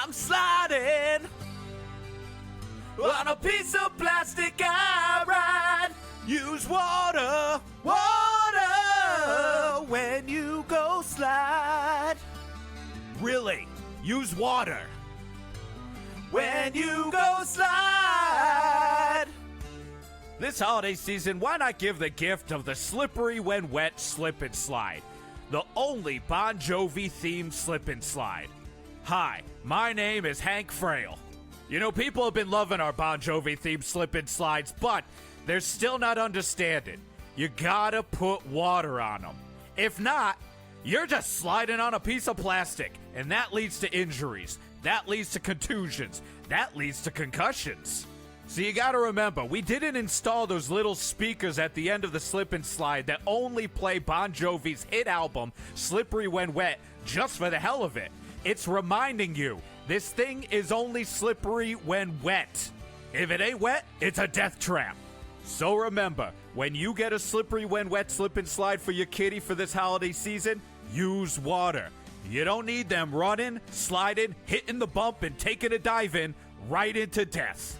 I'm sliding on a piece of plastic I ride. Use water, water when you go slide. Really, use water when you go slide. This holiday season, why not give the gift of the slippery when wet slip and slide? The only Bon Jovi themed slip and slide. Hi, my name is Hank Frail. You know, people have been loving our Bon Jovi themed slip and slides, but they're still not understanding. You gotta put water on them. If not, you're just sliding on a piece of plastic, and that leads to injuries. That leads to contusions. That leads to concussions. So you gotta remember, we didn't install those little speakers at the end of the slip and slide that only play Bon Jovi's hit album, Slippery When Wet, just for the hell of it. It's reminding you, this thing is only slippery when wet. If it ain't wet, it's a death trap. So remember, when you get a slippery when wet slip and slide for your kitty for this holiday season, use water. You don't need them running, sliding, hitting the bump, and taking a dive in right into death.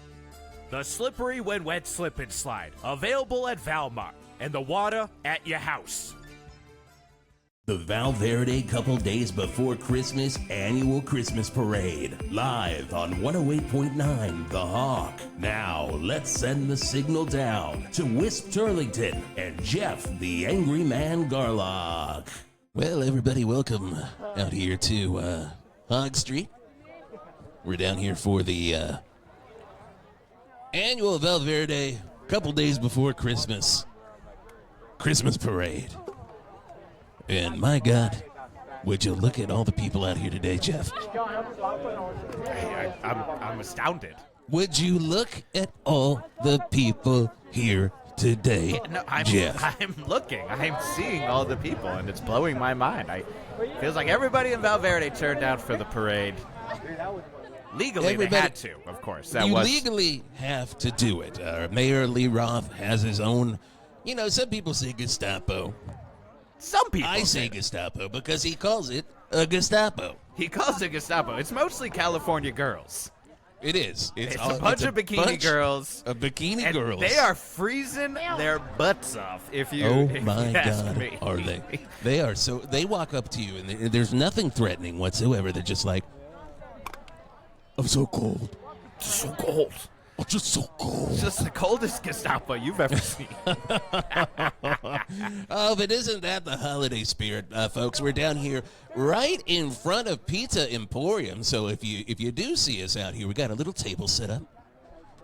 The Slippery When Wet Slip and Slide, available at Valmart, and the water at your house. The Val Verde Couple Days Before Christmas Annual Christmas Parade, live on 108.9 The Hog. Now, let's send the signal down to Whisp Turlington and Geoff the Angry Man Garlock. Well, everybody, welcome out here to Hog Street. We're down here for the annual Val Verde Couple Days Before Christmas Parade. And my God, would you look at all the people out here today, Geoff? I'm astounded. Would you look at all the people here today, Geoff? I'm looking. I'm seeing all the people, and it's blowing my mind. Feels like everybody in Val Verde turned out for the parade. Legally, they had to, of course. You legally have to do it. Mayor Lee Roth has his own, some people say Gestapo. Some people I say Gestapo because he calls it a Gestapo. He calls it Gestapo. It's mostly California girls. It is. It's a bunch of bikini girls. Of bikini and girls. They are freezing their butts off, if you ask me. Are they? They are. So they walk up to you, and there's nothing threatening whatsoever. They're just like, I'm so cold. So cold. I'm just so cold. It's just the coldest Gestapo you've ever seen. Oh, but isn't that the holiday spirit, folks? We're down here right in front of Pizza Emporium. So if you do see us out here, we got a little table set up.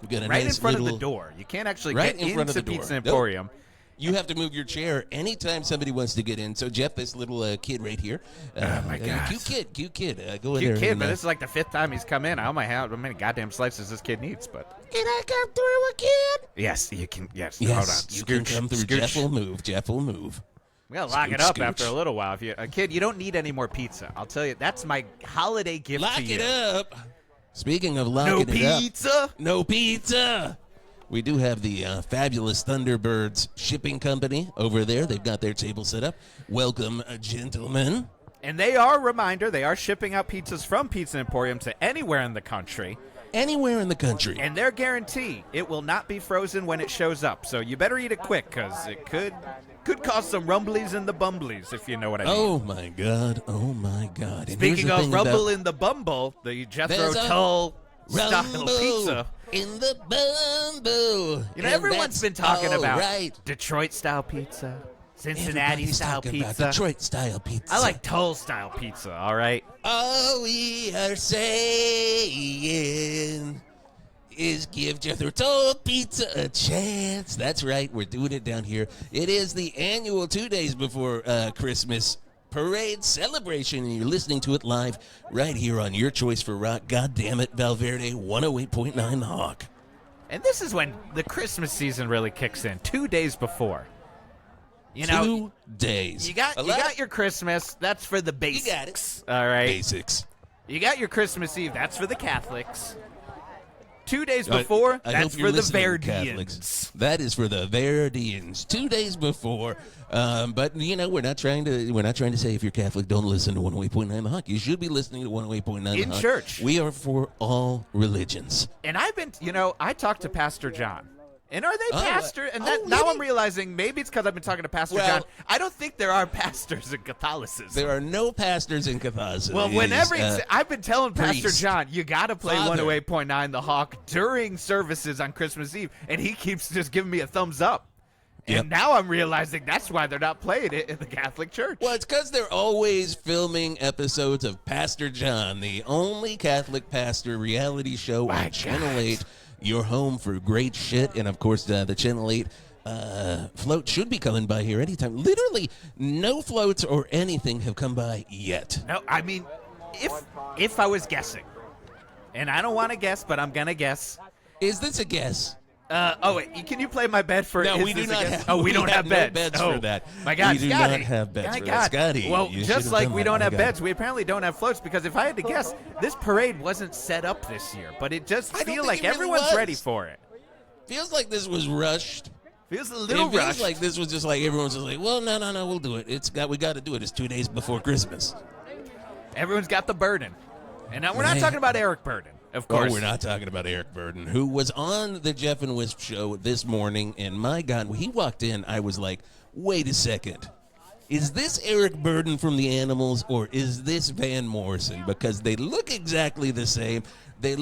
We got a right nice in front little, of the door. You can't actually right get in front into of the door. Pizza Emporium. Nope. You have to move your chair anytime somebody wants to get in. So, Geoff, this little kid right here. Oh, my God. Cute kid. Go in Cute there. kid, but this is like the 5th time he's come in. I don't know how many goddamn slices this kid needs, but... Can I come through a kid? Yes, you can. Yes, Yes, hold on. you can come through. Scooch. Jeff will move. We gotta lock it up Scooch. after a little while. If you a kid, you don't need any more pizza. I'll tell you, that's my holiday gift Lock to you. it up. Speaking of locking No it pizza. up. No pizza. We do have the fabulous Thunderbirds Shipping Company over there. They've got their table set up. Welcome, gentlemen. And they are shipping out pizzas from Pizza Emporium to anywhere in the country. Anywhere in the country. And their guarantee, it will not be frozen when it shows up. So you better eat it quick, because it could cause some rumblies in the bumblies, if you know what I mean. Oh, my God. And Speaking of rumble in the bumble, the Jethro Tull style pizza. In the bumble. You know, everyone's been talking about right. Detroit-style pizza, Cincinnati-style pizza. Detroit-style pizza. I like Tull-style pizza, all right? All we are saying is give Jethro Tull Pizza a chance. That's right. We're doing it down here. It is the annual 2 days before Christmas parade celebration, and you're listening to it live right here on your choice for rock. God damn it, Val Verde 108.9 The Hawk. And this is when the Christmas season really kicks in, 2 days before. You know, 2 days. You got your Christmas. That's for the basics. You got it. All right. Basics. You got your Christmas Eve. That's for the Catholics. 2 days before, I that's hope you're for the listening, Catholics. Verdians. That is for the Verdians. 2 days before. But we're not trying to say if you're Catholic, don't listen to 108.9 The Hawk. You should be listening to 108.9 The In Hawk. church. We are for all religions. And I've been, I talked to Pastor John. And are they pastor? And oh, now really? I'm realizing maybe it's because I've been talking to Pastor Well- John. I don't think there are pastors in Catholicism. There are no pastors in Catholicism. Well, whenever I've been telling priest, Pastor John, you got to play father. 108.9 The Hawk during services on Christmas Eve, and he keeps just giving me a thumbs up. Yep. And now I'm realizing that's why they're not playing it in the Catholic Church. Well, it's because they're always filming episodes of Pastor John, the only Catholic pastor reality show My on Channel God. 8. Your home for great shit. And, of course, the Channel 8 float should be coming by here anytime. Literally, no floats or anything have come by yet. No, I mean, if I was guessing, and I don't want to guess, but I'm going to guess. Is this a guess? Wait, can you play my bed for? No, is we do this a not guess? have. Oh, we don't have no beds. beds Oh, for that. My God, we do Scotty. not have beds My for God. that, Scotty. Well, you should just have like done we that, don't my have God. beds, we apparently don't have floats. Because if I had to guess, this parade wasn't set up this year, but it just I don't feels think like it really everyone's was. ready for it. Feels like this was rushed. Feels a little It feels rushed. like this was just like everyone's just like, well, no, we'll do it. We got to do it. It's 2 days before Christmas. Everyone's got the burden, and now we're not Man. talking about Eric Burden, of course. Oh, we're not talking about Eric Burden, who was on the Geoff and Whisp show this morning, and my God, when he walked in, I was like, wait a second. Is this Eric Burden from the Animals, or is this Van Morrison? Because they look exactly the same. They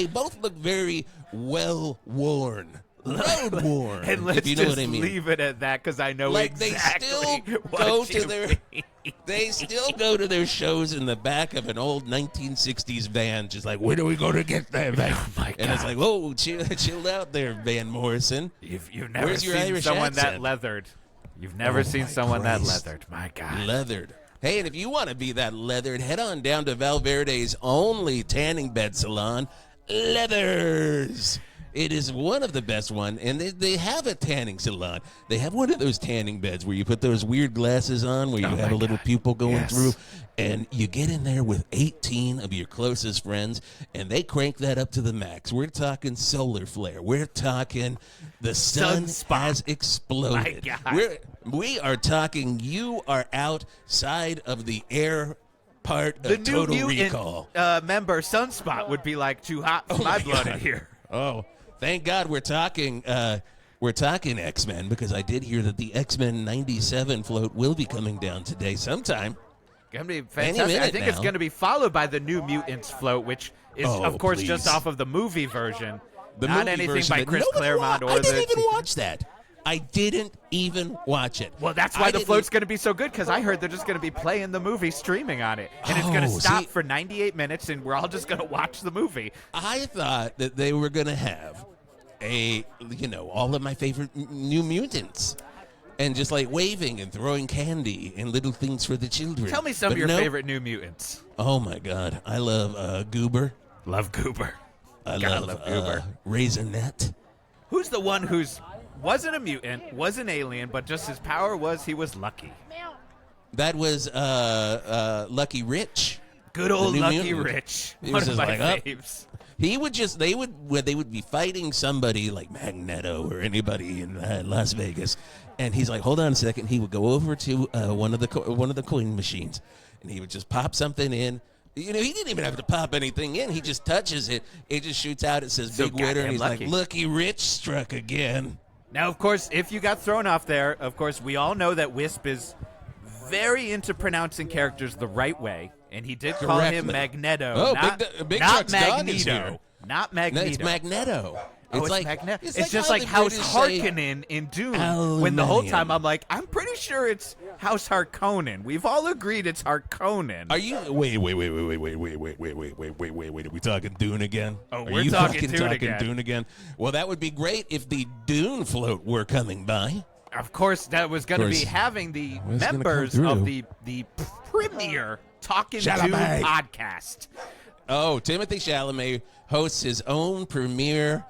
both look very well worn. Road worn, And let's if you know just what I mean. leave it at that because I know Like exactly they still what go you to their mean. they still go to their shows in the back of an old 1960s van, just like, when are we going to get there, man? Oh my And it's God. like, whoa, chill out there, Van Morrison. You've never Where's your seen Irish someone that accent? leathered. You've never seen my someone that Christ. leathered. My God. Leathered. Hey, and if you want to be that leathered, head on down to Val Verde's only tanning bed salon, Leathers. It is one of the best one, and they have a tanning salon. They have one of those tanning beds where you put those weird glasses on where you have a little pupil going Yes. through, and you get in there with 18 of your closest friends, and they crank that up to the max. We're talking solar flare. We're talking the sun Sunspot. has exploded. My God. We are talking you are outside of the air part The of new Total mutant Recall. member, Sunspot, would be like too hot for my blood in here. Oh, thank God we're talking X-Men, because I did hear that the X-Men 97 float will be coming down today sometime. Gonna be Any fantastic. I minute think it's now. going to be followed by the New Mutants float, which is, Oh, of course, just please. off of the movie version. The Not movie anything version by that Chris nobody Claremont wa- or I didn't the. even watch that. I didn't even watch it. Well, that's why the float's going to be so good, because I heard they're just going to be playing the movie, streaming on it. And it's going to Oh, stop see- for 98 minutes, and we're all just going to watch the movie. I thought that they were going to have all of my favorite New Mutants. And just like waving and throwing candy and little things for the children. Tell me some But of your no. favorite New Mutants. Oh, my God. I love Goober. Love Goober. I Gotta love love Goober. Raisinette. Who's the one wasn't a mutant, was an alien, but just his power was he was lucky. That was Lucky Rich. Good old The New Lucky Mutant. Rich. He One was of just my like, "Up." faves. They would be fighting somebody like Magneto or anybody in Las Vegas, and he's like, hold on a second. He would go over to one of the coin machines, and he would just pop something in. He didn't even have to pop anything in. He just touches it. It just shoots out. It says So big winner, goddamn and he's lucky. like, Lucky Rich struck again. Now, of course, if you got thrown off there, of course, we all know that Wisp is very into pronouncing characters the right way, and he did call Correct him me. Magneto. Oh, not, Big not Truck's dog is Magneto. here. Not No, Magneto. it's Magneto. Oh, it's like Magneto. It's, It's just how like the House British say Harkonnen in Dune. When the whole time I'm like, I'm pretty sure it's House Harkonnen. We've all agreed it's Harkonnen. Are you wait? Are we talking Dune again? Oh, Are we're you talking fucking Dune talking again. Dune again? Well, that would be great if the Dune float were coming by. Of course, that was going to Of be course. having the Well, it's gonna members come of through. the premier Talking Dune Chalamet. podcast. Oh, Timothy Chalamet hosts his own premiere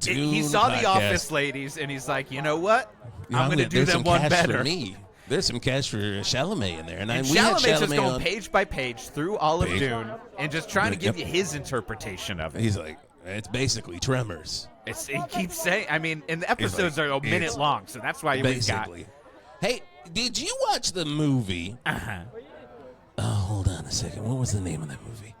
Dune He saw podcast. The Office ladies, and he's like, you know what? You know, I'm going to do there's them some one cash better. For me. There's some cash for Chalamet in there, and And we had Chalamet's just Chalamet going on. page by page through all of Page. Dune and just trying to give Yep. you his interpretation of it. He's like, It's basically Tremors. He keeps saying, I mean, and the episodes are a minute it's long, so that's why we got. Basically. Hey, did you watch the movie? Uh-huh. Oh, hold on a second. What was the name of that movie?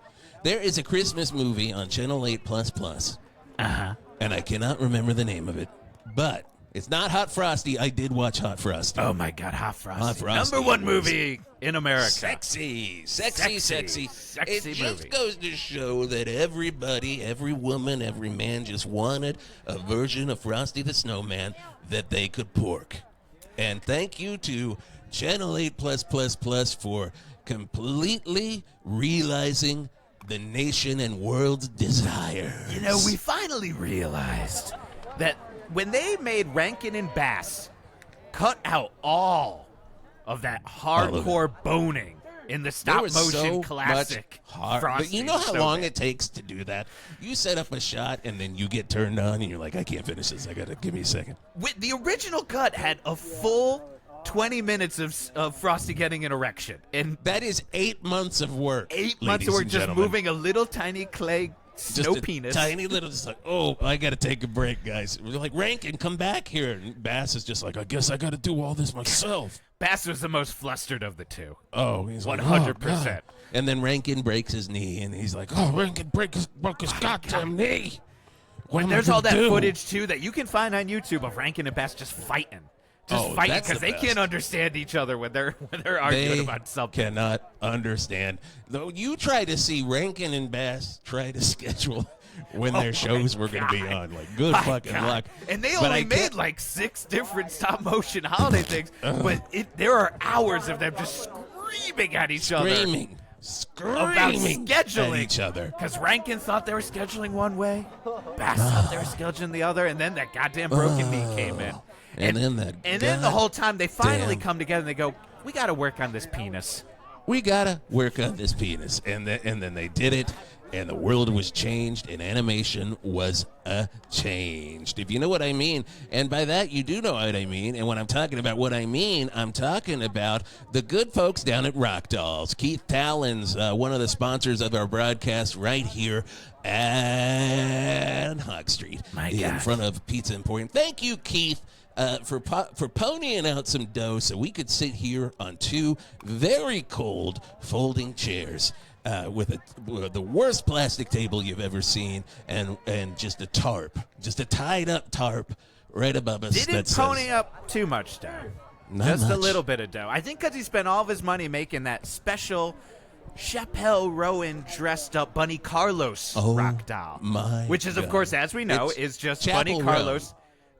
There is a Christmas movie on Channel 8 Plus. Uh-huh. And I cannot remember the name of it. But it's not Hot Frosty. I did watch Hot Frosty. Oh, my God, Hot Frosty. Hot Frosty Number one was movie in America. Sexy. Sexy It movie. just goes to show that everybody, every woman, every man just wanted a version of Frosty the Snowman that they could pork. And thank you to Channel 8 Plus for completely realizing the nation and world's desire. You know, we finally realized that when they made Rankin and Bass cut out all of that hardcore boning in the stop-motion classic Frosty But you know how the long Snowman. it takes to do that? You set up a shot, and then you get turned on, and you're like, I can't finish this. Give me a second. The original cut had a full 20 minutes of Frosty getting an erection. And That is 8 months of work. 8 months ladies of work and just gentlemen. moving a little tiny clay snow Just a penis. tiny little, just like, oh, I got to take a break, guys. We're like, Rankin, come back here. And Bass is just like, I guess I got to do all this myself. Bass was the most flustered of the two. Oh, he's like, 100%. oh, God. And then Rankin breaks his knee, and he's like, oh, Rankin broke his goddamn knee. What am I There's gonna all that do? footage, too, that you can find on YouTube of Rankin and Bass just fighting. Oh, Fighting that's because the they best. can't understand each other when they're arguing They about something. cannot understand. Though you try to see Rankin and Bass try to schedule when their shows were going to be God. on. Like, good My fucking God. luck. And they But only I made can't- like 6 different stop-motion holiday things, but there are hours of them just screaming at each other. Screaming About scheduling at each other. Because Rankin thought they were scheduling one way, Bass thought they were scheduling the other, and then that goddamn broken knee came in. And then that And then the whole time they finally damn- come together and they go, we got to work on this penis. We gotta work on this penis, and then they did it, and the world was changed, and animation was changed. If you know what I mean, and by that you do know what I mean. And when I'm talking about what I mean, I'm talking about the good folks down at Rock Dolls. Keith Talons, one of the sponsors of our broadcast, right here at Hog Street, My in God. front of Pizza Emporium. Thank you, Keith. For ponying out some dough so we could sit here on 2 very cold folding chairs with the worst plastic table you've ever seen and just a tarp, just a tied up tarp right above us. Didn't that pony says, up too much dough. Not Just a much. little bit of dough. I think because he spent all of his money making that special Chappelle Rowan dressed up Bunny Carlos rock doll. my which is, of God. course, as we know, It's is just Chapel Bunny Rowan. Carlos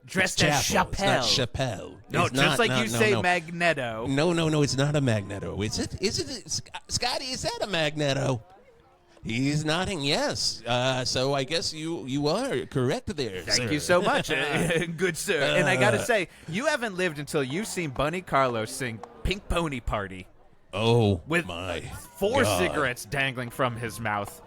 dressed as Chapel. It's not Chappelle. Chappelle. No, It's just not, like no, you no, say no. Magneto. No, it's not a Magneto. Is it, Scotty, is that a Magneto? He's nodding yes. So I guess you are correct there, Thank sir. you so much, good sir. And I got to say, you haven't lived until you've seen Bunny Carlos sing Pink Pony Party Oh, with my 4 God. cigarettes dangling from his mouth.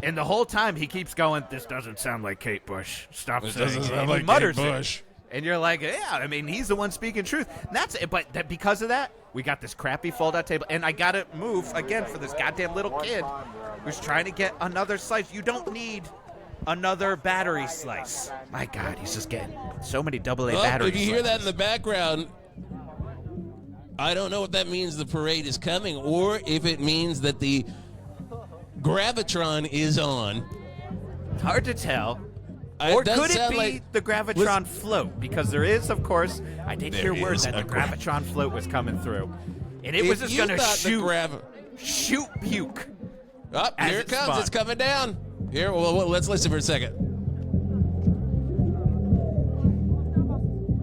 And the whole time he keeps going, this doesn't sound like Kate Bush. Stop This saying doesn't it. sound And like he mutters Kate it. Bush. And you're like, yeah, I mean, he's the one speaking truth. And that's it. But because of that, we got this crappy fold-out table. And I got to move, again, for this goddamn little kid who's trying to get another slice. You don't need another battery slice. My God, he's just getting so many AA Well, battery if you hear that in slices. the background, I don't know if that means the parade is coming or if it means that the Gravitron is on. Hard to tell. It Or does could it sound be like- the Gravitron float? Because there is, of course, I did There hear word is that the a Gravitron float was coming through. And it was If just you going to thought the shoot puke. Oh, as here it it comes. spun. It's coming down. Here, well, let's listen for a second.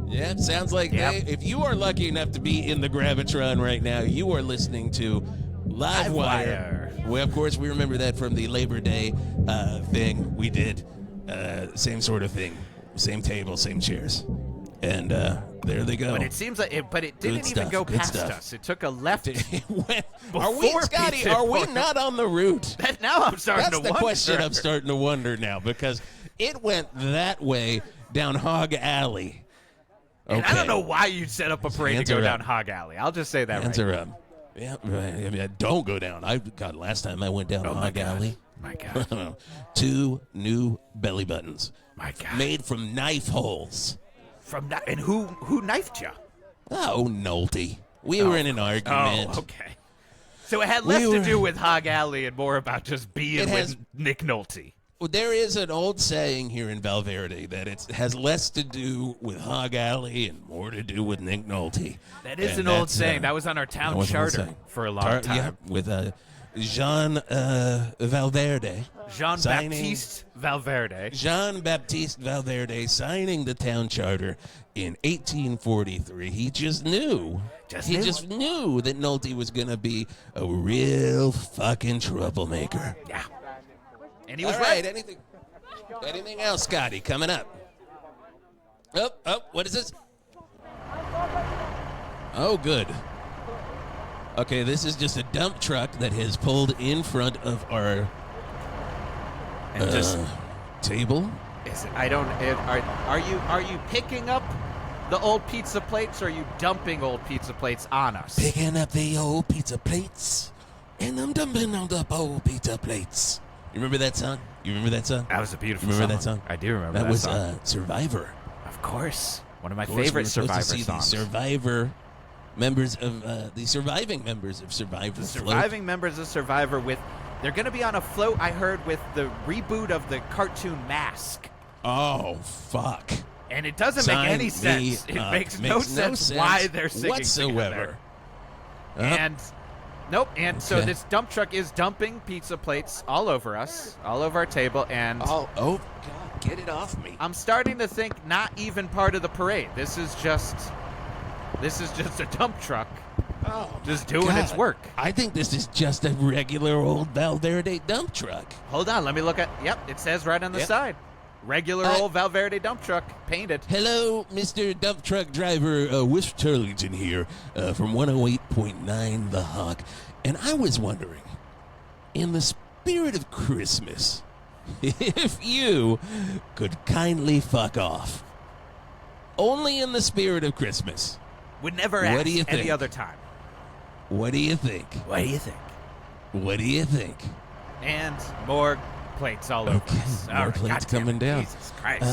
Yeah, sounds like Yep. if you are lucky enough to be in the Gravitron right now, you are listening to Live Wire. Well, of course, we remember that from the Labor Day thing we did. Same sort of thing. Same table, same chairs. And there they go. But it seems like it didn't even stuff, go good past stuff. us. It took a left. Are we, Before Scotty, Pizza are we Emporium. not on the route? Now I'm starting That's to the wonder. question I'm starting to wonder now because it went that way down Hog Alley. Okay. And I don't know why you'd set up a parade Hands to go are down up. Hog Alley. I'll just say that Hands right are up. Yeah, right. I mean, don't go down. God, last time I went down Oh, my Hog God. Alley, My God. 2 new belly buttons. My God. Made from knife holes. And who knifed you? Oh, Nolte. We were in an argument. Oh, okay. So it had less to do with Hog Alley and more about just being with Nick Nolte. Well, there is an old saying here in Val Verde that it has less to do with Hog Alley and more to do with Nick Nolte. That is an old saying. That was on our town charter for a long time. Yeah, with Jean Valverde. Jean-Baptiste Valverde. Jean-Baptiste Valverde signing the town charter in 1843. He just knew. He just knew that Nolte was going to be a real fucking troublemaker. Yeah. And he was right. Anything else, Scotty, coming up? Oh, what is this? Oh, good. Okay, this is just a dump truck that has pulled in front of our table. Are you picking up the old pizza plates, or are you dumping old pizza plates on us? Picking up the old pizza plates, and I'm dumping on the old pizza plates. You remember that song? That was a beautiful song. Remember that song? I do remember that song. That was Survivor. Of course. One of my favorite Survivor songs. The surviving members of Survivor. The surviving members of Survivor they're going to be on a float, I heard, with the reboot of the cartoon Mask. Oh, fuck. And it doesn't make any sense. It makes no sense why they're singing whatsoever. And so this dump truck is dumping pizza plates all over us, all over our table, and oh God, get it off me. I'm starting to think not even part of the parade. This is just a dump truck. Just doing its work. I think this is just a regular old Val Verde dump truck. Hold on, let me look at. Yep, it says right on the side. Regular old Val Verde dump truck, painted. Hello, Mr. Dump Truck Driver Whisp Turlington here from 108.9 The Hog. And I was wondering, in the spirit of Christmas, if you could kindly fuck off. Only in the spirit of Christmas. Would never ask what do you think? Any other time. What do you think? What do you think? What do you think? And more plates all over us. More plates coming down. Jesus Christ.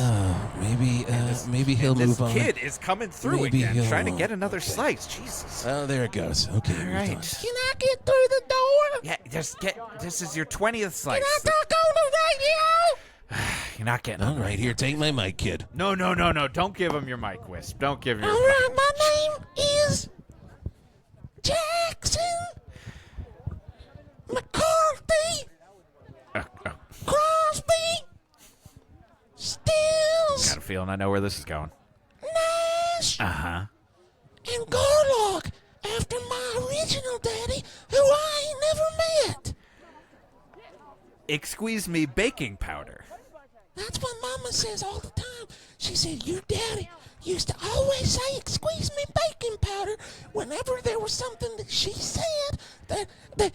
Maybe he'll move on. This kid is coming through again, trying to get another slice. Jesus. Oh, there it goes. Okay. All right. Can I get through the door? Yeah, just get. This is your 20th slice. Can I talk on the radio? You're not getting all right, here, take my mic, kid. No. Don't give him your mic, Wisp. Don't give him your mic. All right, my name is Jackson McCarthy. Crosby. Stills. Got a feeling I know where this is going. Nash. Uh-huh. And Garlock, after my original daddy, who I ain't never met. Excuse me, baking powder. That's what Mama says all the time. She said, your daddy used to always say, excuse me, baking powder, whenever there was something that she said that Daddy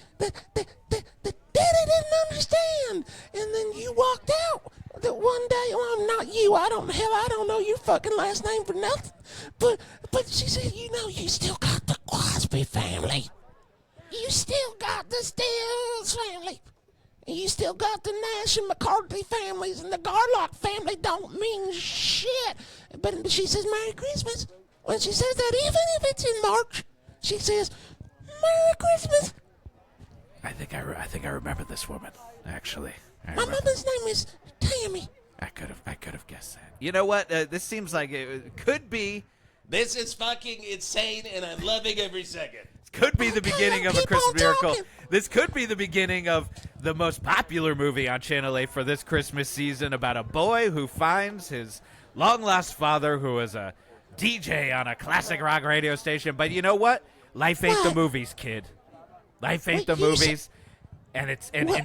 didn't understand. And then you walked out that one day, well, not you, I don't know your fucking last name for nothing. But she said, you still got the Crosby family. You still got the Stills family. You still got the Nash and McCarthy families, and the Garlock family don't mean shit. But she says Merry Christmas. When she says that, even if it's in March, she says Merry Christmas. I think I remember this woman, actually. My mother's name is Tammy. I could have guessed that. You know what? This seems like it could be. This is fucking insane, and I'm loving every second. Could be the beginning of a Christmas miracle. This could be the beginning of the most popular movie on Channel 8 for this Christmas season, about a boy who finds his long-lost father, who is a DJ on a classic rock radio station. But you know what? Life ain't the movies, kid. Life ain't the movies. And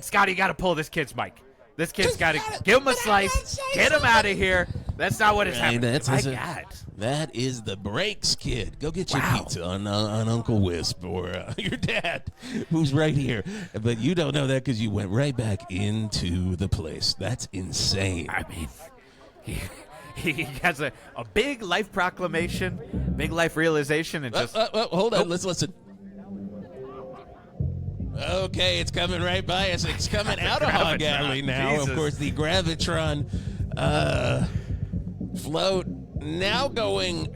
Scotty, you got to pull this kid's mic. This kid's got to give him a slice, get him out of here. That's not what is happening. God. That is the breaks, kid. Go get your pizza on Uncle Wisp or your dad, who's right here. But you don't know that because you went right back into the place. That's insane. I mean, he has a big life proclamation, big life realization, and just... hold on. Let's listen. Okay, it's coming right by us. It's coming out of Hog Alley now. Jesus. Of course, the Gravitron float now going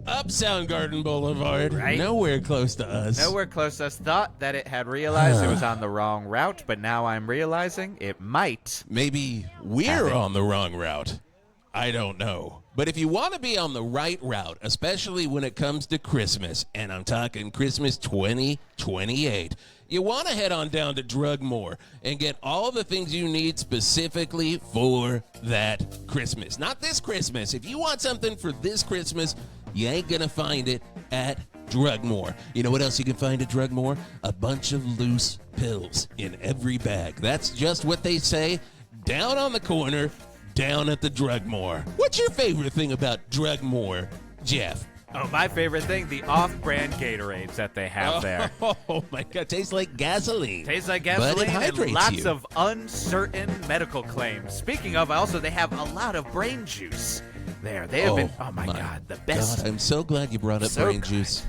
up Soundgarden Boulevard. Right. Nowhere close to us. Nowhere close to us. Thought that it had realized it was on the wrong route, but now I'm realizing it might. Maybe we're on the wrong route. I don't know. But if you want to be on the right route, especially when it comes to Christmas, and I'm talking Christmas 2028, you want to head on down to Drugmore and get all the things you need specifically for that Christmas. Not this Christmas. If you want something for this Christmas, you ain't going to find it at Drugmore. You know what else you can find at Drugmore? A bunch of loose pills in every bag. That's just what they say down on the corner, down at the Drugmore. What's your favorite thing about Drugmore, Geoff? Oh, my favorite thing, the off-brand Gatorades that they have there. Oh my God, tastes like gasoline. Tastes like But gasoline it and hydrates lots you. of uncertain medical claims. Speaking of, they have a lot of brain juice there. They have been, oh my God, the best. God, I'm so glad you brought up So brain good. juice.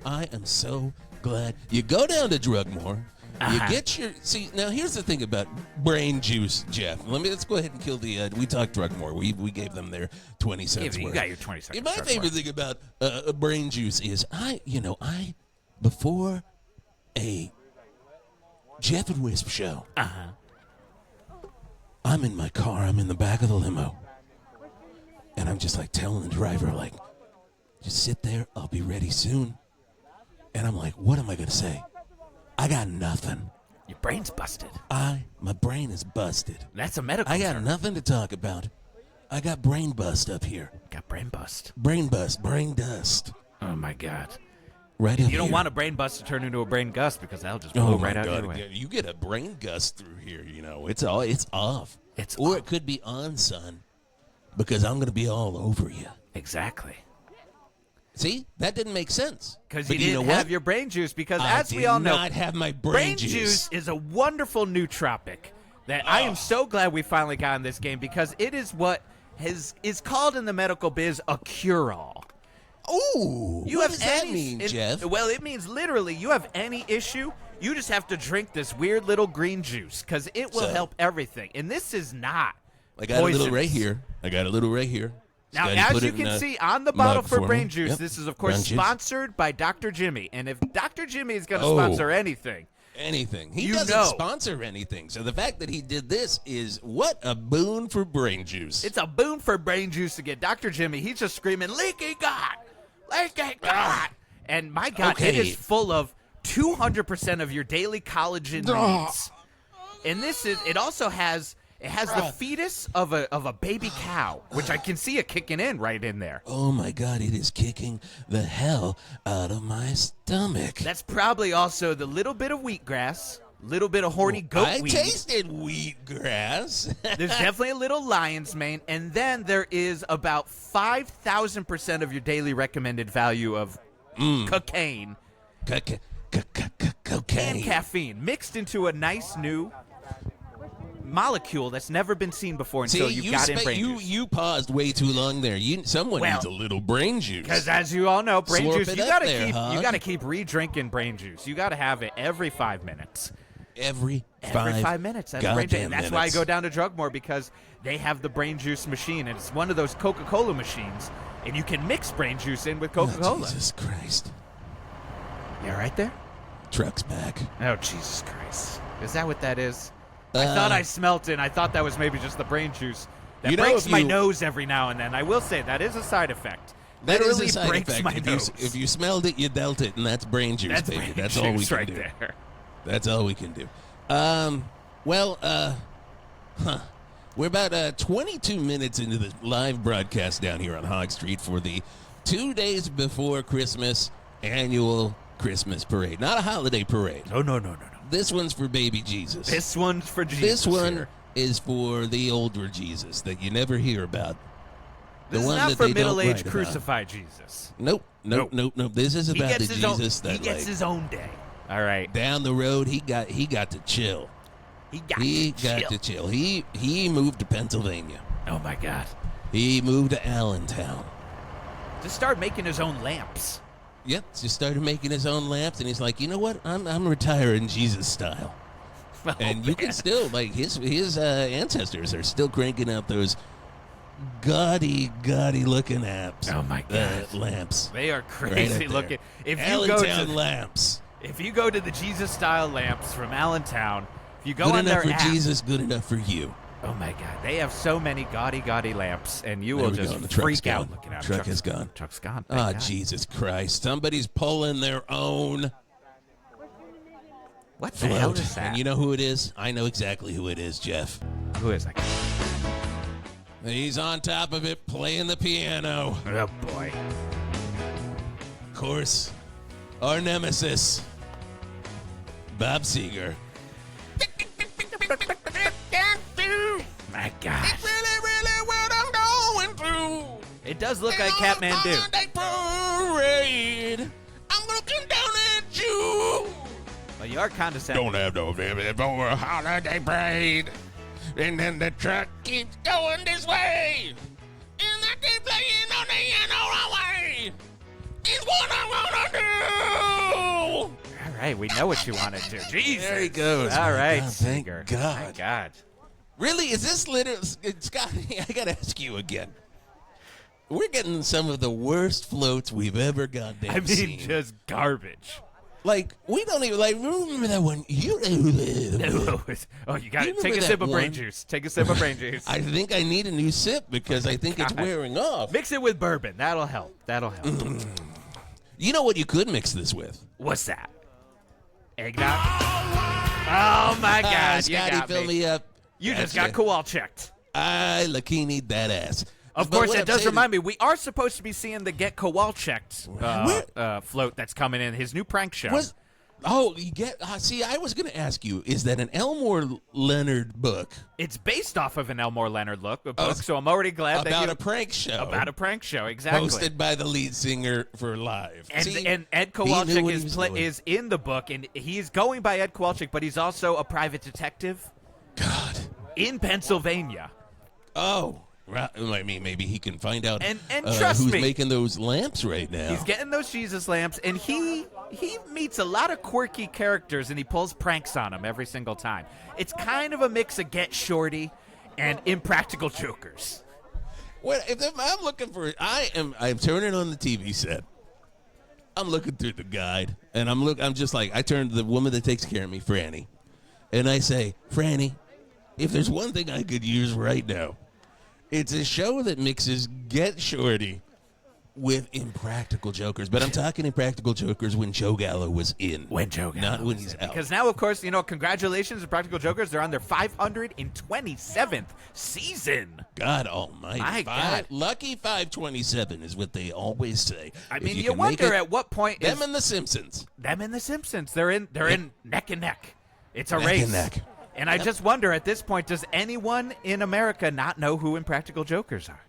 I am so glad. You go down to Drugmore. You get your now. Here's the thing about brain juice, Geoff. Let's go ahead and kill the. We talked Drugmore. We gave them their 20 cents You worth. got your 20 seconds. My favorite thing about brain juice is before a Geoff and Whisp show. I'm in my car. I'm in the back of the limo, and I'm just like telling the driver, like, just sit there. I'll be ready soon. And I'm like, what am I gonna say? I got nothing. Your brain's busted. My brain is busted. That's a medical I got term. nothing to talk about. I got brain bust up here. Got brain bust. Brain bust, brain dust. Oh my God. Right up You don't here. want a brain bust to turn into a brain gust because that'll just Oh blow my right out God! your way. You get a brain gust through here. It's off. It's or off. it could be on, son, because I'm gonna be all over you. Exactly. See, that didn't make sense. Because But you didn't know have what? your brain juice. Because I as we did all know, not have my brain juice is a wonderful nootropic that I am so glad we finally got in this game because it is what is called in the medical biz a cure-all. Ooh, You what have does that any, mean, Geoff? Well, it means literally you have any issue, you just have to drink this weird little green juice because it will So- help everything. And this is not I got a little poisonous. right here. Now, Scotty as put you it in can a see on the bottle mug for me. brain juice, Yep. this is, of course, Brain juice. sponsored by Dr. Jimmy. And if Dr. Jimmy is going to Oh. sponsor anything, Anything. He You doesn't know. sponsor anything. So the fact that he did this is what a boon for brain juice. it's a boon for brain juice to get Dr. Jimmy. He's just screaming, leaky gut, leaky gut. And my God, it Okay. is full of 200% of your daily collagen needs. And it also has the fetus of a baby cow, which I can see it kicking in right in there. Oh my God, it is kicking the hell out of my stomach. That's probably also the little bit of wheatgrass, little bit of horny goat I weed. tasted wheatgrass. There's definitely a little lion's mane, and then there is about 5,000% of your daily recommended value of cocaine Cocaine. and caffeine mixed into a nice new molecule that's never been seen before until See, you got in brain juice. you paused way too long there. Someone Well, needs a little brain juice. Because as you all know, brain Slurp juice, it you up gotta there, keep Hog. you gotta keep re-drinking brain juice. You gotta have it every 5 minutes. Every 5 minutes. That's brain juice. goddamn And that's why I minutes. go down to Drugmore because they have the brain juice machine, and it's one of those Coca-Cola machines, and you can mix brain juice in with Oh, Coca-Cola. Jesus Christ. You all right there? Truck's back. Oh, Jesus Christ. Is that what that is? I thought I smelt it, and I thought that was maybe just the brain juice. That You know, breaks if my you- nose every now and then. I will say, that is a side effect. That is Literally a side breaks effect. my nose. If you smelled it, you dealt it, and that's brain juice, That's baby. brain That's juice all we can right do. there. That's all we can do. We're about 22 minutes into the live broadcast down here on Hog Street for the 2 days before Christmas annual Christmas parade. Not a holiday parade. No. This one's for baby Jesus. This one's for Jesus. This one here. is for the older Jesus that you never hear about. The This is one not that for they don't middle-aged write about. crucified Jesus. Nope. This is He about the gets his own. Jesus He that gets like, his own day. All right. down the road he got to chill. He got to chill. He moved to Pennsylvania. Oh my God. He moved to Allentown. To start making his own lamps. Yep, just started making his own lamps, and he's like, you know what? I'm retiring Jesus style. Oh, And you can still, like, his ancestors are still cranking out those gaudy looking apps. Oh my God, lamps. They are Right crazy up looking. there. If you go Allentown to lamps. If you go to the Jesus style lamps from Allentown, if you go Good on enough their for app, Jesus, good enough for you. oh my God, they have so many gaudy lamps, and you There will we just go. The truck's freak out gone. looking at Truck them. is gone. Truck's gone. Ah, Thank God. Jesus Christ. Somebody's pulling their own What the hell float. is that? And you know who it is? I know exactly who it is, Jeff. Who is that? He's on top of it playing the piano. Oh boy. Of course, our nemesis, Bob Seger. My gosh. Really what I'm going through. It does look like Kathmandu. Parade. I'm looking down at you. Well, you are condescending. Don't have no vivid for a holiday parade. And then the truck keeps going this way. And I keep playing on the piano away. It's what I want to do. All right, we know what you want to do. Jesus. There he goes. All My right, God, thank Seeger. God. My God. Really? Is this literally... Scotty, I got to ask you again. We're getting some of the worst floats we've ever goddamn I mean, seen. just garbage. Like, we don't even... Like, remember that one? Oh, you got You it. Take remember a sip that of brain one? juice. Take a sip of brain juice. I think I need a new sip because I think it's God. wearing off. Mix it with bourbon. That'll help. That'll help. You know what you could mix this with? What's that? Eggnog? Oh, my God. You Scotty, got fill me. me up. You just Gotcha. got Kowal checked. I Lakini that ass. Of But course, what that I'm does saying remind me, we are supposed to be seeing the Get Kowal checked Where- float that's coming in, his new prank show. Was you get? See, I was going to ask you: is that an Elmore Leonard book It's based off of an Elmore Leonard book, so I'm already glad that about you... a prank show? About a prank show, exactly. hosted by the lead singer for Live. And, See, and Ed he knew Kowalczyk what he was doing. is in the book, and he's going by Ed Kowalczyk, but he's also a private detective God. in Pennsylvania. Oh, right. I mean, maybe he can find out And trust who's me. making those lamps right now. He's getting those Jesus lamps, and he meets a lot of quirky characters, and he pulls pranks on them every single time. It's kind of a mix of Get Shorty and Impractical Jokers. I'm looking for, I'm turning on the TV set. I'm looking through the guide, and I'm just like, I turn to the woman that takes care of me, Franny, and I say, Franny, if there's one thing I could use right now, it's a show that mixes Get Shorty with Impractical Jokers. But I'm talking Impractical Jokers when Joe Gallo was in. Not when he's out. Because now, of course, congratulations to Practical Jokers. They're on their 527th season. God almighty. My God. Lucky 527 is what they always say. I If mean, you can make wonder it- at what point them is and the Simpsons. them and the Simpsons. They're in neck and neck. It's a Neck race. and neck. And I just wonder at this point, does anyone in America not know who Impractical Jokers are?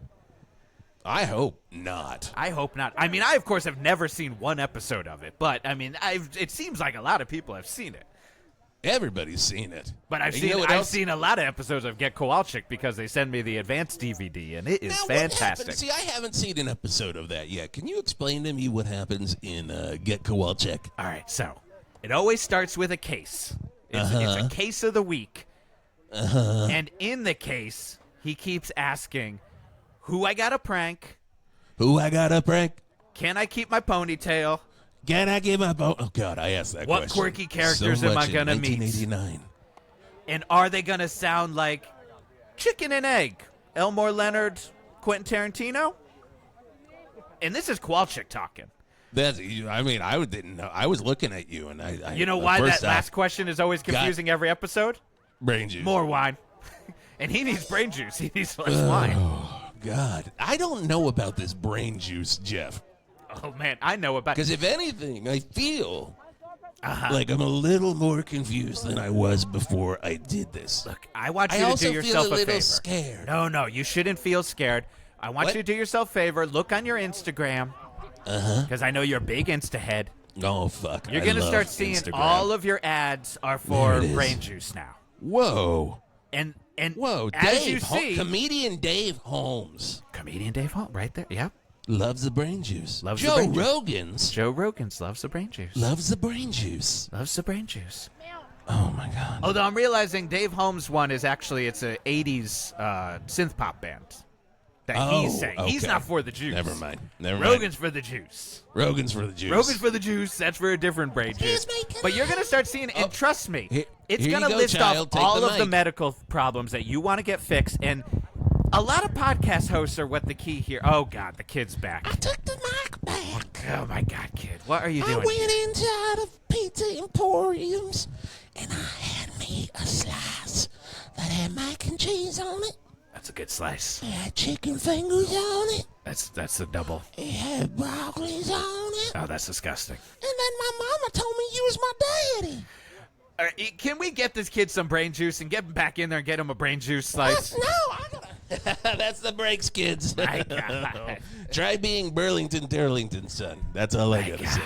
I hope not. I hope not. I mean, I, of course, have never seen one episode of it, but, I mean, it seems like a lot of people have seen it. Everybody's seen it. But I've And you know what I've else? seen a lot of episodes of Get Kowalczyk because they send me the advanced DVD, and it is Now, what fantastic. happens- See, I haven't seen an episode of that yet. Can you explain to me what happens in Get Kowalczyk? All right, so it always starts with a case. It's a case of the week. And in the case, he keeps asking, who I got a prank? Who I got a prank? Can I keep my ponytail? Can I give my phone? Oh, God, I asked that What question. quirky characters so am I much in gonna meet? 1989. And are they going to sound like Chicken and Egg, Elmore Leonard, Quentin Tarantino? And this is Kowalczyk talking. I didn't know. I was looking at you, and I You know why first that last question is always confusing every episode? brain juice. More wine. And he needs brain juice. He needs less wine. God, I don't know about this brain juice, Jeff. Oh, man, I know about Because if anything, I feel like I'm a little more confused than I was before I did this. Look, I want you I to also do yourself feel a little favor. scared. No, you shouldn't feel scared. I want What? you to do yourself a favor. Look on your Instagram. Because I know you're a big Insta head. Oh, fuck. You're going to start seeing Instagram. all of your ads are for There it is. brain juice now. Whoa. And Whoa, as Dave, you see, comedian Dave Holmes. comedian Dave Hall, right there. Yep. Loves the brain juice. Loves the Joe brain juice. Rogan's Joe Rogan's loves the brain juice. loves the brain juice. Loves the brain juice. Oh my God. Although I'm realizing Dave Holmes' one is actually it's a 80s synth pop band that he's saying. He's okay. not for the juice. Never mind. Rogan's for the juice. Rogan's for the juice. Rogan's for the juice. That's for a different brain juice. But you're gonna start seeing, and trust me, it's here gonna you go, list child. off Take all the of the mic. medical problems that you want to get fixed. And a lot of podcast hosts are what the key here. Oh God, the kid's back. I took the mic back. Oh my God, kid, what are you I doing? went inside of Pizza Emporiums and I had me a slice that had mac and cheese on it. That's a good slice. It had chicken fingers on it. That's a double. It had broccolis on it. Oh, that's disgusting. And then my mama told me you was my daddy. All right, can we get this kid some brain juice and get him back in there and get him a brain juice slice? No, I gotta. That's the breaks, kids. My God. Try being Burlington Turlington's son. That's all I gotta God. say.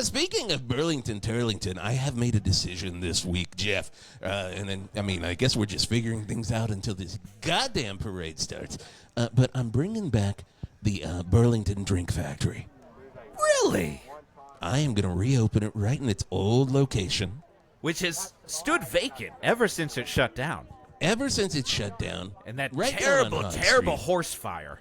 Speaking of Burlington Turlington, I have made a decision this week, Geoff. And then, I guess we're just figuring things out until this goddamn parade starts. But I'm bringing back the Burlington Drink Factory. Really? I am going to reopen it right in its old location. Which has stood vacant ever since it shut down. Ever since it shut down. And that right down terrible, on Hog terrible Street. horse fire.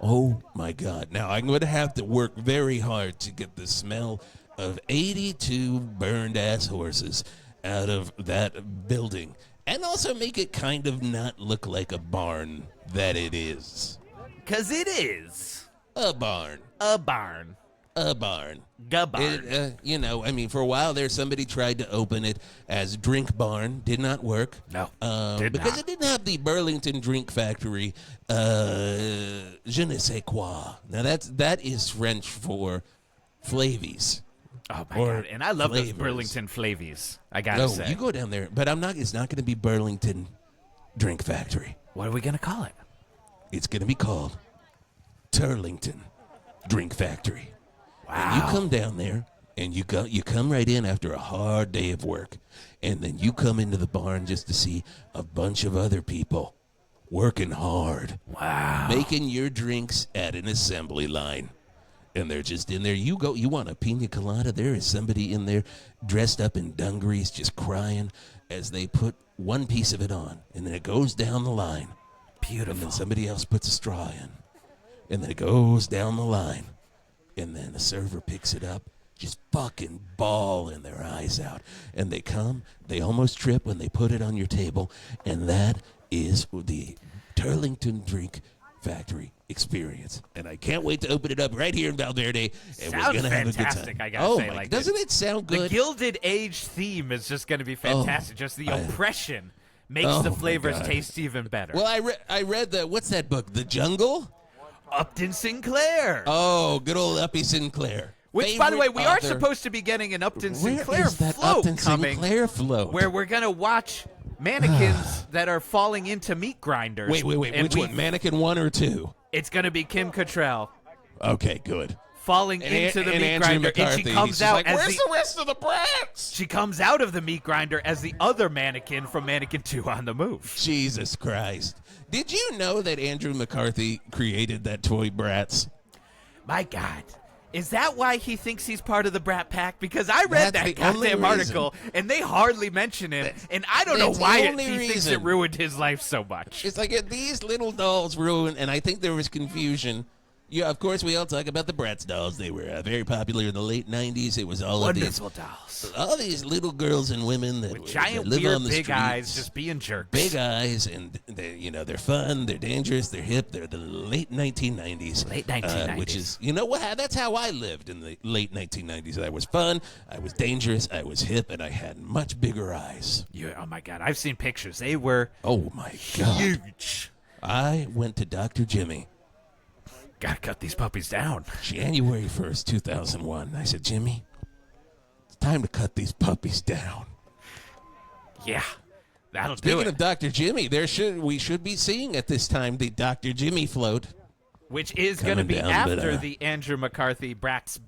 Oh, my God. Now, I'm going to have to work very hard to get the smell of 82 burned-ass horses out of that building. And also make it kind of not look like a barn that it is. 'Cause it is. A barn. A barn. A barn. A barn. For a while there, somebody tried to open it as Drink Barn. Did not work. No, because not. it didn't have the Burlington Drink Factory, je ne sais quoi. Now, that is French for Flavies. Oh, my Or God. And I love those flavors. Burlington Flavies, I gotta No, say. you go down there, but it's not going to be Burlington Drink Factory. What are we going to call it? It's going to be called Turlington Drink Factory. Wow. And you come down there, and you come right in after a hard day of work, and then you come into the barn just to see a bunch of other people working hard. Wow. Making your drinks at an assembly line. And they're just in there. You want a pina colada? There is somebody in there dressed up in dungarees just crying as they put one piece of it on. And then it goes down the line. Beautiful. And then somebody else puts a straw in. And then it goes down the line. And then the server picks it up, just fucking bawling their eyes out. And they come, they almost trip when they put it on your table. And that is the Turlington Drink Factory experience. And I can't wait to open it up right here in Val Verde. And we're Sounds going to have a good fantastic, time. I gotta say. Like, doesn't it sound The good? Gilded Age theme is just going to be fantastic. Just the oppression makes Oh, the my flavors God. taste even better. Well, I read what's that book? The Jungle? Upton Sinclair. Oh, good old Uppy Sinclair. Which, by the way, we are Favorite author. supposed to be getting an Upton Where Sinclair is that float Upton coming, Sinclair float? where we're going to watch mannequins that are falling into meat grinders. Wait. And Which one? Mannequin 1 or 2? It's going to be Kim Cattrall Okay, good. falling And into the and meat Andrew grinder, McCarthy, and she he's comes just out like, as where's the the rest of the brats? she comes out of the meat grinder as the other mannequin from Mannequin 2 on the Move. Jesus Christ. Did you know that Andrew McCarthy created that toy Bratz? My God. Is that why he thinks he's part of the Brat Pack? Because I read That's that the only goddamn reason. article, and they hardly mention him, and I don't know That's the why only he thinks it reason. ruined his life so much. It's like these little dolls ruined, and I think there was confusion. Yeah, of course, we all talk about the Bratz dolls. They were very popular in the late 90s. It was all of these little girls and women that, With giant, that live weird, on the big streets. eyes, just being jerks. Big eyes, and they're fun, they're dangerous, they're hip. They're the late 1990s. Late 1990s. Which is, that's how I lived in the late 1990s. I was fun, I was dangerous, I was hip, and I had much bigger eyes. Oh, my God. I've seen pictures. They were Oh, my God. huge. I went to Dr. Jimmy Gotta cut these puppies down. January 1st, 2001. I said, Jimmy, it's time to cut these puppies down. Yeah, that'll do Speaking it. of Dr. Jimmy, we should be seeing at this time the Dr. Jimmy float. Which is going to Coming be down, after but, the Andrew McCarthy Brat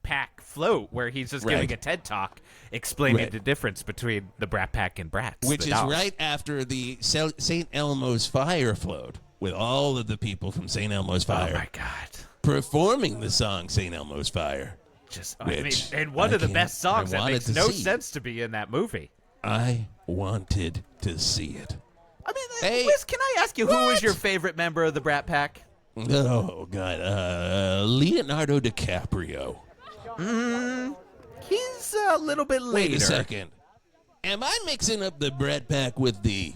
Pack float, where he's just giving Right. a TED Talk explaining Right. the difference between the Brat Pack and Brats. Which the is dolls. right after the St. Elmo's Fire float with all of the people from St. Elmo's Fire. Oh, my God. performing the song St. Elmo's Fire. And one of the best songs that makes no sense to be in that movie. I wanted to see it. I mean, Wiz, can I ask you, who was your favorite member of the Brat Pack? Oh, God. Leonardo DiCaprio. He's a little bit later. Wait a second. Am I mixing up the Brat Pack with the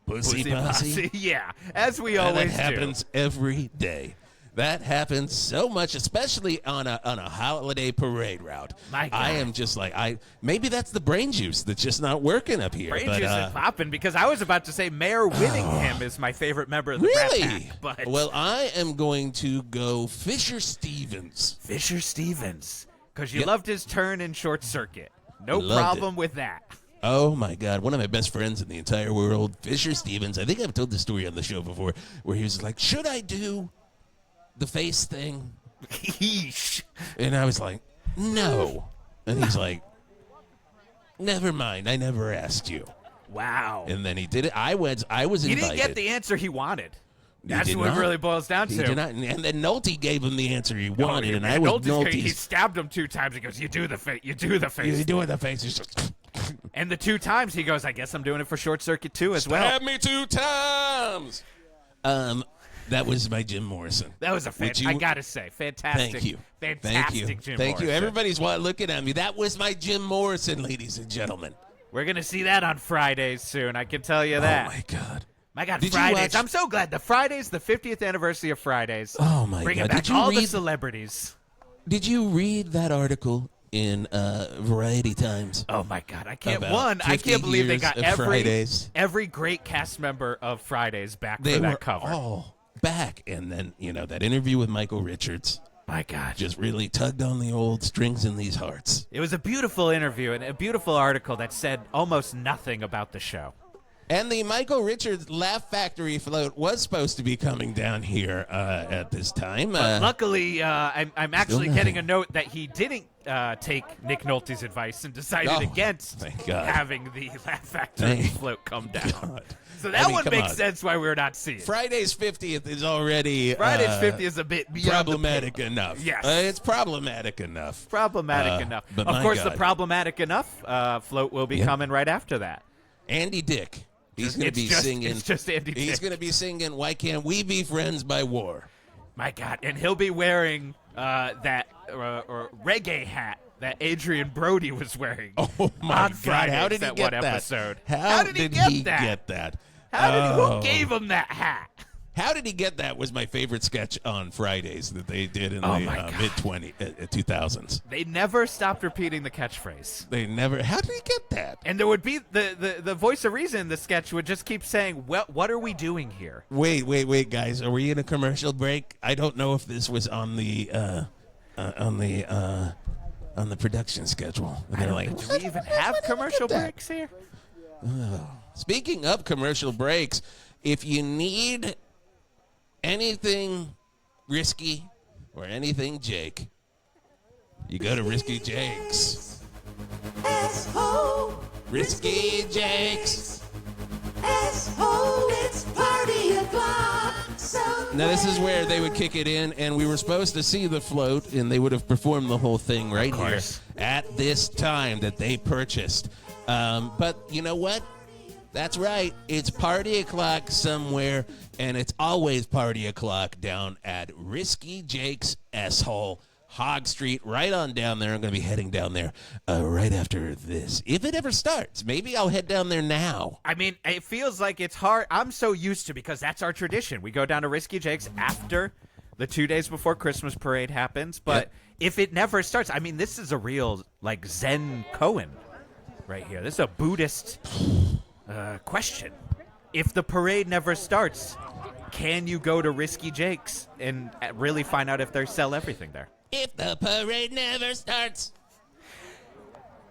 Pussy Posse? Yeah, as we always do. That happens every day. That happens so much, especially on a holiday parade route. My God. I am just like, maybe that's the brain juice that's just not working up here. Brain juice is popping, because I was about to say Mayor Whittingham is my favorite member of the really? Brat Pack. But well, I am going to go Fisher Stevens. Fisher Stevens, because you loved his turn in Short Circuit. No Loved problem with that. Oh, my God. One of my best friends in the entire world, Fisher Stevens. I think I've told this story on the show before, where he was like, should I do the face thing? Yeesh. And I was like, no. And he's like, never mind. I never asked you. Wow. And then he did it. I was invited. He didn't get the answer he wanted. That's what it really boils down to. He did not. And then Nolte gave him the answer he wanted, and I was Nolte's. He stabbed him 2 times. He goes, you do the face. You do the face. You do the face. He's just and the 2 times he goes, I guess I'm doing it for Short Circuit too as well. Stab me 2 times. That was my Jim Morrison. That was I gotta say, fantastic. Thank you. Fantastic Jim Morrison. Thank you. Everybody's looking at me. That was my Jim Morrison, ladies and gentlemen. We're gonna see that on Fridays soon. I can tell you that. Oh my God. My God, Fridays. I'm so glad. The Fridays, the 50th anniversary of Fridays. Oh, my God. Bringing back all the celebrities. Did you read that article in Variety Times? Oh, my God. I can't believe they got every great cast member of Fridays back for that cover. All back. And then, that interview with Michael Richards. My God. Just really tugged on the old strings in these hearts. It was a beautiful interview and a beautiful article that said almost nothing about the show. And the Michael Richards Laugh Factory float was supposed to be coming down here at this time. But luckily, I'm actually getting a note that he didn't take Nick Nolte's advice and decided against having the Laugh Factory float come down. God. So that one makes sense why we're not seeing it. Friday's 50th is already... Friday's 50th is a bit beyond problematic enough. Yes. It's problematic enough. Problematic enough. But of course, the problematic enough float will be coming right after that. Andy Dick. He's going to be singing. It's just Andy Dick. He's going to be singing "Why Can't We Be Friends" by War. My God, and he'll be wearing that reggae hat that Adrian Brody was wearing. Oh my God! How did he get that? Episode. How did he get that? Who gave him that hat? How did he get that? Was my favorite sketch on Fridays that they did in the mid-2000s. They never stopped repeating the catchphrase. They never. How did he get that? And there would be the voice of reason in the sketch would just keep saying, "Well, what are we doing here?" Wait, guys, are we in a commercial break? I don't know if this was on the production schedule. And they're like, do we even have commercial breaks here? Speaking of commercial breaks, if you need anything risky or anything Jake, you go to Risky Jake's. S-ho. Risky Jake's. S-ho, it's party o'clock. Now this is where they would kick it in, and we were supposed to see the float, and they would have performed the whole thing right here at this time that they purchased. But you know what? That's right. It's party o'clock somewhere, and it's always party o'clock down at Risky Jake's S-Hole, Hog Street, right on down there. I'm going to be heading down there right after this. If it ever starts, maybe I'll head down there now. I mean, it feels like it's hard. I'm so used to, because that's our tradition. We go down to Risky Jake's after the 2 days before Christmas parade happens. But if it never starts, I mean, this is a real, like, Zen koan right here. This is a Buddhist question. If the parade never starts, can you go to Risky Jake's and really find out if they sell everything there? If the parade never starts,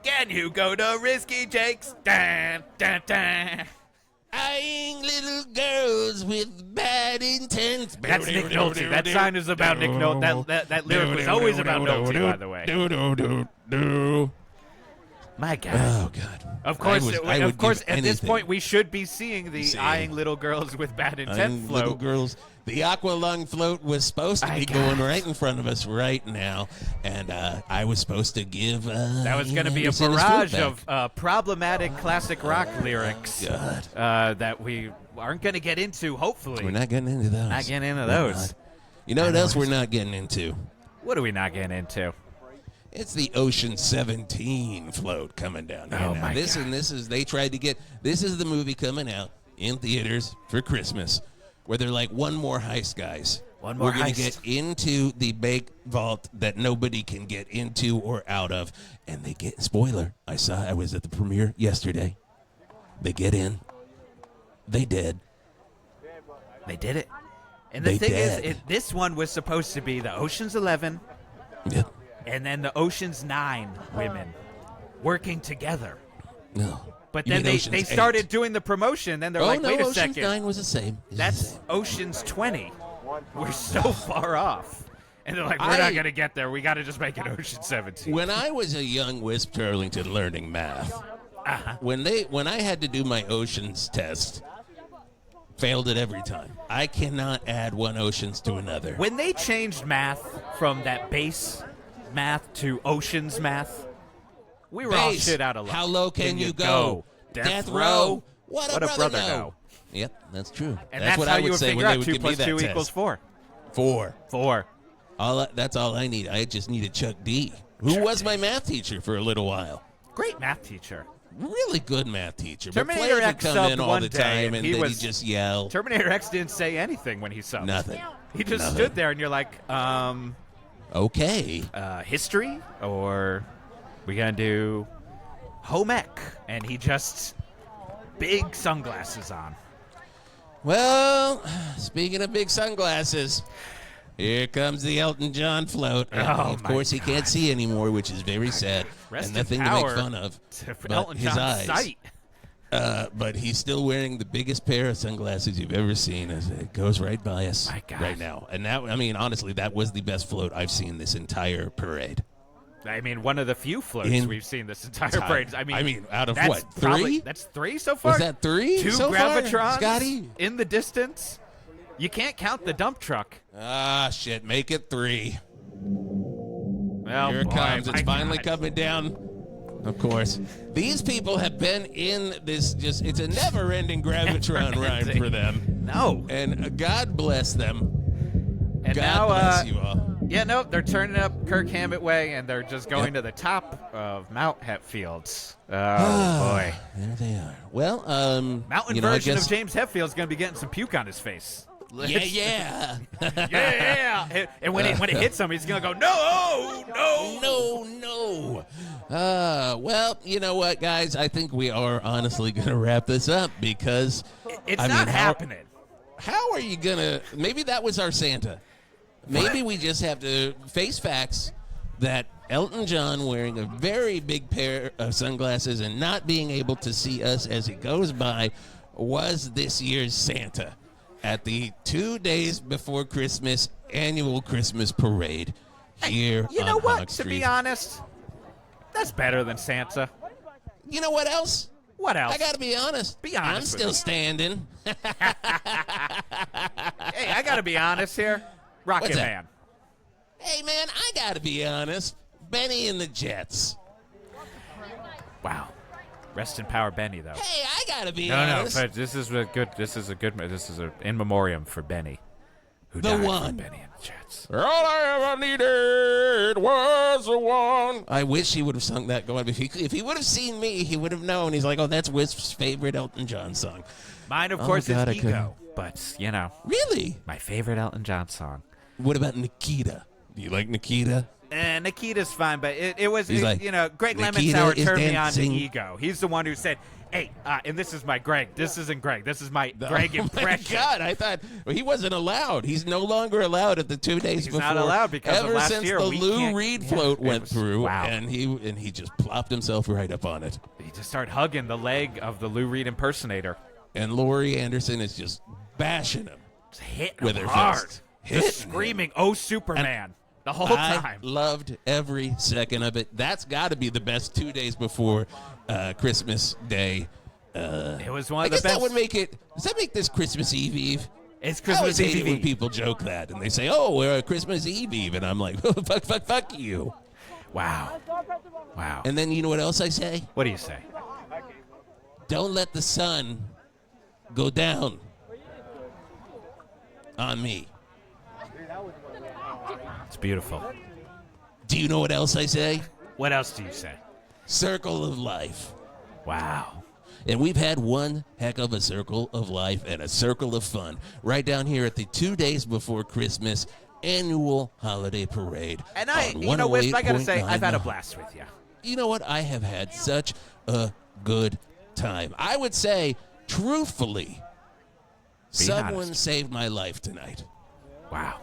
can you go to Risky Jake's? Dun, dun, dun. Eyeing little girls with bad intent. That's Nick Nolte. That sign is about Nick Nolte. That lyric was always about Nolte, by the way. My God. Oh, God. Of course, I would give at this anything. point, we should be seeing the Seeing. eyeing little girls with bad intent Little float. girls. The aqua lung float was supposed to My be God. going right in front of us right now, and I was supposed to give. That was going to be a Anderson his barrage food back. of problematic classic rock lyrics God. that we aren't going to get into, hopefully. We're not getting into those. Not getting into We're those. not. You know what else we're not getting into? What are we not getting into? It's the Ocean 17 float coming down here Oh, now. my This God. and this is they tried to get. This is the movie coming out in theaters for Christmas, where they're like, one more heist, guys. One more We're gonna heist. get into the bank vault that nobody can get into or out of, and they get. Spoiler: I was at the premiere yesterday. They get in. They did. They did it. And the They thing did. is, this one was supposed to be the Ocean's 11 Yep. and then the Ocean's 9 women working together. No. But You then mean they Ocean's 8? started doing the promotion. Then they're Oh like, no, wait a Ocean's second. 9 was the same. It was the That's same. Ocean's 20. We're so far off. And they're like, we're not going to get there. We got to just make it Ocean 17. When I was a young Wisp Turlington learning math, when I had to do my oceans test, failed it every time. I cannot add one oceans to another. When they changed math from that base math to Ocean's math, we were all Base, shit out of luck. how low can you go? Death row? What a brother know. Yep, that's true. And that's what how I you would would say figure when they out would 2 give me plus that 2 test. equals 4. 4. 4. That's all I need. I just needed Chuck D, who was my math teacher for a little while. Great math teacher. Really good math teacher. Terminator but players would X come subbed in all one the day, time, and and he then was- he'd just yell. Terminator X didn't say anything when he subbed. Nothing. He just Nothing. stood there, and you're like, Okay. history? Or we going to do home ec? And he just, big sunglasses on. Well, speaking of big sunglasses, here comes the Elton John float. And Oh, of my course, he can't see anymore, which is very sad. Rest and in nothing power to make fun of. For but Elton his John's eyes. sight. But he's still wearing the biggest pair of sunglasses you've ever seen as it goes right by us My God. right now. And that, I mean, honestly, that was the best float I've seen this entire parade. I mean, one of the few floats we've seen this entire Time. parade. I mean, out of that's what, probably- 3? That's 3 so far? Was that 3 2 so far, Gravitrons Scotty? in the distance. You can't count the dump truck. Ah, shit, make it 3. Well, Here it boy, comes. It's my finally God. coming down. Of course. These people have been in this it's a never-ending Gravitron ride Never-ending. for them. No. And God bless them. And God now, bless you all. yeah, no, they're turning up Kirk Hammett Way, and they're just going to the top of Mount Hetfields. Oh, boy. There they are. Well, Mountain you know, I version guess, of James Hetfield's going to be getting some puke on his face. Yeah. Yeah. And when it hits him, he's going to go, no. No. Well, you know what, guys? I think we are honestly going to wrap this up because It's I not mean, happening. How are you going to... Maybe that was our Santa. Maybe we just have to face facts that Elton John wearing a very big pair of sunglasses and not being able to see us as he goes by was this year's Santa at the 2 days before Christmas annual Christmas parade here You on know what? Hog To Street. be honest, that's better than Santa. You know what else? What else? I got to be honest. Be honest I'm with still me. standing. Hey, I got to be honest here. Rocket What's that? Man. Hey, man, I got to be honest. Benny and the Jets. Wow. Rest in power, Benny, though. Hey, I got to be No, honest. but this is a good. This is a in memoriam for Benny, who The died one. from Benny and the Jets. All I ever needed was the one. I wish he would have sung that going. If he would have seen me, he would have known. He's like, oh, that's Wisp's favorite Elton John song. Mine, of Oh, course, God, I is couldn't. Ego, but you know, Really? my favorite Elton John song. What about Nikita? Do you like Nikita? And Nikita's fine, but it was, He's like, you know, Greg Nikita Lemonsour is turned me on to dancing. Ego. He's the one who said, hey, and this is my Greg. This isn't Greg. This is my Greg Oh, my impression. God, I thought he wasn't allowed. He's no longer allowed at the 2 days He's before. not allowed because of ever last since year, the we Lou can't- Reed yeah, float it went was- through, wow. and he just plopped himself right up on it. He just started hugging the leg of the Lou Reed impersonator. And Laurie Anderson is just bashing him. Just hitting With him her hard. fist. Just Hitting screaming, oh, Superman. The whole I time. loved every second of it. That's got to be the best 2 days before Christmas Day. It was one I of the guess best. that would make it. Does that make this Christmas Eve? It's I always Christmas hate it when Eve. people joke that and they say, "Oh, we're Christmas Eve," and I'm like, "Fuck you." Wow. Wow. And then you know what else I say? What do you say? Don't let the sun go down on me. It's beautiful. Do you know what else I say? What else do you say? Circle of life. Wow. And we've had one heck of a circle of life and a circle of fun right down here at the 2 days before Christmas annual holiday parade. And Wisp, I gotta say, I've had a blast with you. You know what? I have had such a good time. I would say, truthfully, someone honest. saved my life tonight. Wow.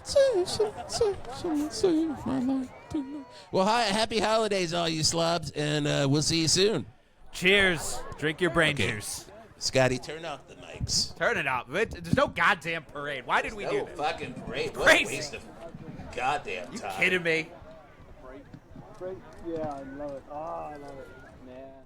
Someone saved my life tonight. Well, happy holidays, all you slobs, and we'll see you soon. Cheers. Drink your brain Okay. juice. Scotty, turn off the mics. Turn it up. There's no goddamn parade. Why did we do this? fucking parade. What a Crazy. waste of goddamn You kidding me? Yeah, I love it. Oh, I love it. Man.